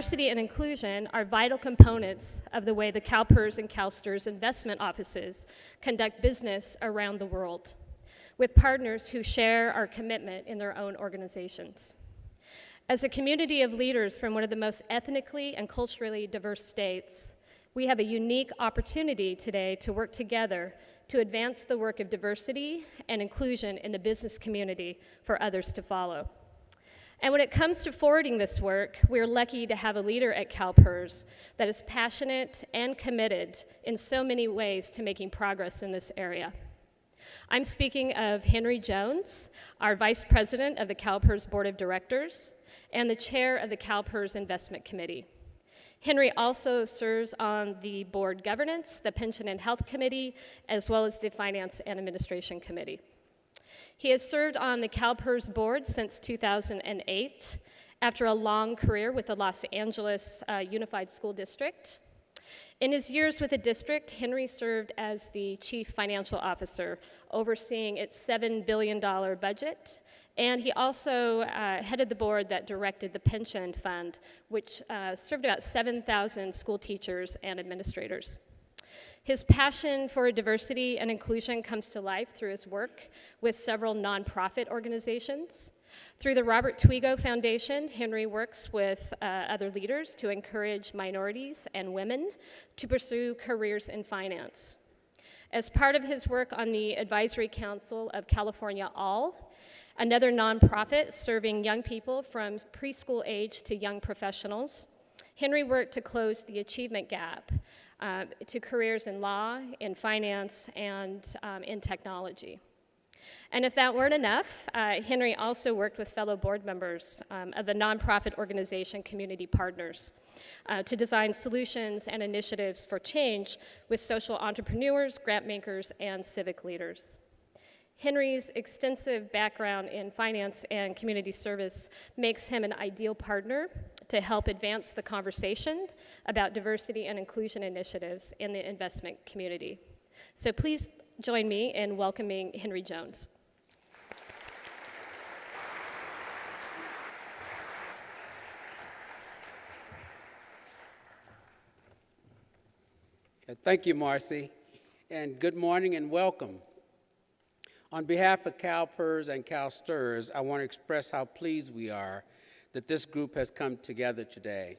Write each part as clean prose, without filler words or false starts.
diversity and inclusion are vital components of the way the CalPERS and CalSTRS investment offices conduct business around the world, with partners who share our commitment in their own organizations. As a community of leaders from one of the most ethnically and culturally diverse states, we have a unique opportunity today to work together to advance the work of diversity and inclusion in the business community for others to follow. And when it comes to forwarding this work, we're lucky to have a leader at CalPERS that is passionate and committed in so many ways to making progress in this area. I'm speaking of Henry Jones, our Vice President of the CalPERS Board of Directors and the Chair of the CalPERS Investment Committee. Henry also serves on the Board Governance, the Pension and Health Committee, as well as the Finance and Administration Committee. He has served on the CalPERS board since 2008, after a long career with the Los Angeles Unified School District. In his years with the district, Henry served as the Chief Financial Officer, overseeing its $7 billion budget, and he also headed the board that directed the pension fund, which served about 7,000 school teachers and administrators. His passion for diversity and inclusion comes to life through his work with several nonprofit organizations. Through the Robert Twigo Foundation, Henry works with other leaders to encourage minorities and women to pursue careers in finance. As part of his work on the Advisory Council of California All, another nonprofit serving young people from preschool age to young professionals, Henry worked to close the achievement gap to careers in law, in finance, and in technology. And if that weren't enough, Henry also worked with fellow board members of the nonprofit organization Community Partners to design solutions and initiatives for change with social entrepreneurs, grant makers, and civic leaders. Henry's extensive background in finance and community service makes him an ideal partner to help advance the conversation about diversity and inclusion initiatives in the investment community. So please join me in welcoming Henry Jones. Thank you, Marcie, and good morning and welcome. On behalf of CalPERS and CalSTRS, I want to express how pleased we are that this group has come together today.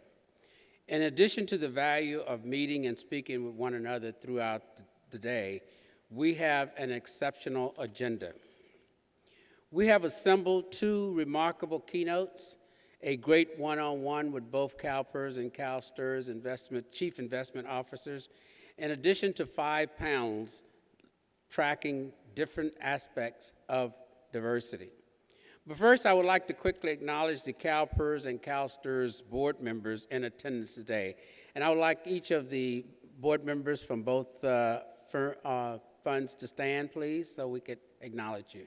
In addition to the value of meeting and speaking with one another throughout the day, we have an exceptional agenda. We have assembled two remarkable keynotes, a great one-on-one with both CalPERS and CalSTRS chief investment officers, in addition to 5 panels tracking different aspects of diversity. But first, I would like to quickly acknowledge the CalPERS and CalSTRS board members in attendance today. And I would like each of the board members from both funds to stand, please, so we could acknowledge you.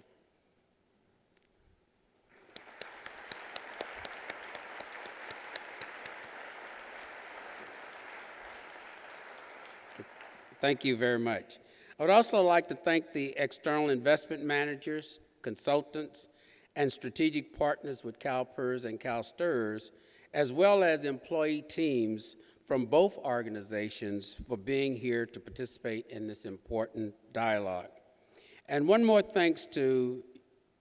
Thank you very much. I would also like to thank the external investment managers, consultants, and strategic partners with CalPERS and CalSTRS, as well as employee teams from both organizations for being here to participate in this important dialogue. And one more thanks to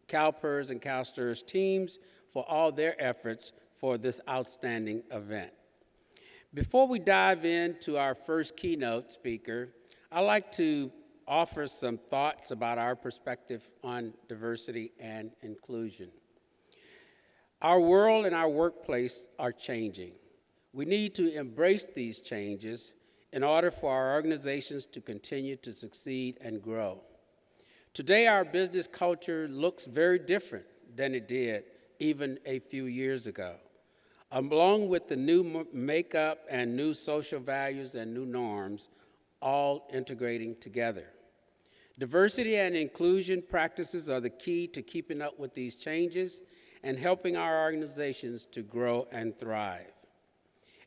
CalPERS and CalSTRS teams for all their efforts for this outstanding event. Before we dive into our first keynote speaker, I'd like to offer some thoughts about our perspective on diversity and inclusion. Our world and our workplace are changing. We need to embrace these changes in order for our organizations to continue to succeed and grow. Today, our business culture looks very different than it did even a few years ago. Along with the new makeup and new social values and new norms, all integrating together. Diversity and inclusion practices are the key to keeping up with these changes and helping our organizations to grow and thrive.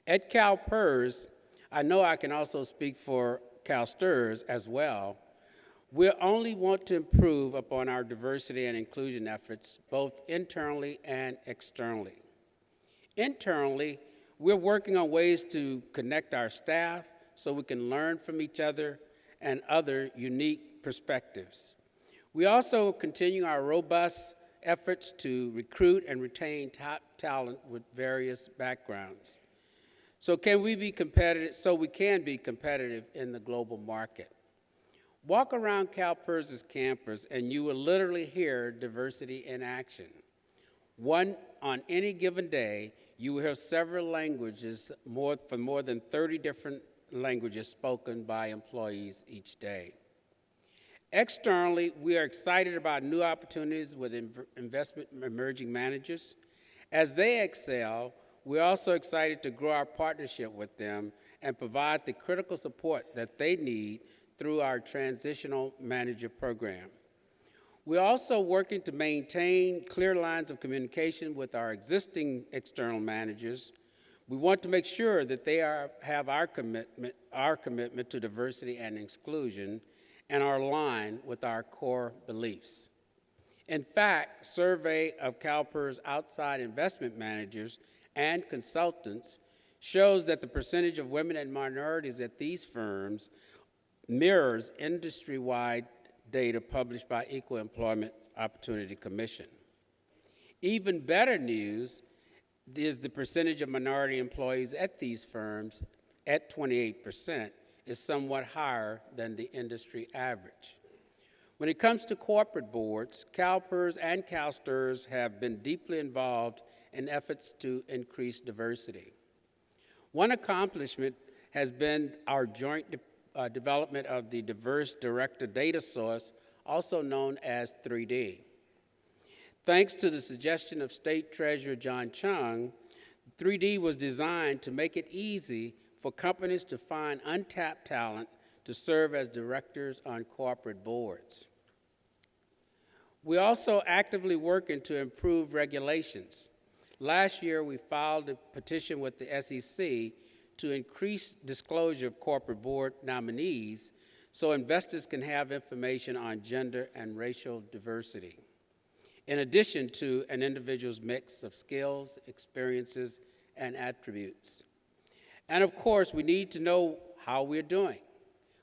At CalPERS, I know I can also speak for CalSTRS as well, we only want to improve upon our diversity and inclusion efforts, both internally and externally. Internally, We're working on ways to connect our staff so we can learn from each other and other unique perspectives. We also continue our robust efforts to recruit and retain top talent with various backgrounds. So we can be competitive in the global market. Walk around CalPERS' campus and you will literally hear diversity in action. On any given day, you will hear several languages, more than 30 different languages spoken by employees each day. Externally, we are excited about new opportunities with investment emerging managers. As they excel, we're also excited to grow our partnership with them and provide the critical support that they need through our transitional manager program. We're also working to maintain clear lines of communication with our existing external managers. We want to make sure that they have our commitment to diversity and inclusion and are aligned with our core beliefs. In fact, a survey of CalPERS outside investment managers and consultants shows that the percentage of women and minorities at these firms mirrors industry-wide data published by Equal Employment Opportunity Commission. Even better news is the percentage of minority employees at these firms at 28% is somewhat higher than the industry average. When it comes to corporate boards, CalPERS and CalSTRS have been deeply involved in efforts to increase diversity. One accomplishment has been our joint development of the Diverse Director Data Source, also known as 3D. Thanks to the suggestion of State Treasurer John Chung, 3D was designed to make it easy for companies to find untapped talent to serve as directors on corporate boards. We're also actively working to improve regulations. Last year, we filed a petition with the SEC to increase disclosure of corporate board nominees so investors can have information on gender and racial diversity, in addition to an individual's mix of skills, experiences, and attributes. And of course, we need to know how we're doing.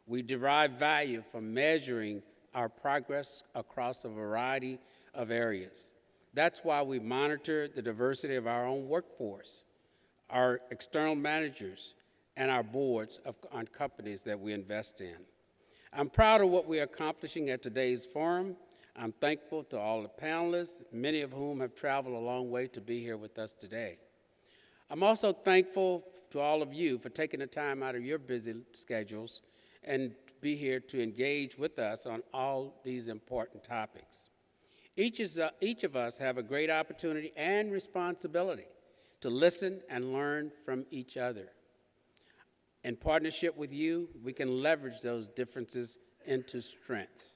We derive value from measuring our progress across a variety of areas. That's why we monitor the diversity of our own workforce, our external managers, and our boards on companies that we invest in. I'm proud of what we are accomplishing at today's forum. I'm thankful to all the panelists, many of whom have traveled a long way to be here with us today. I'm also thankful to all of you for taking the time out of your busy schedules and be here to engage with us on all these important topics. Each of us have a great opportunity and responsibility to listen and learn from each other. In partnership with you, we can leverage those differences into strengths.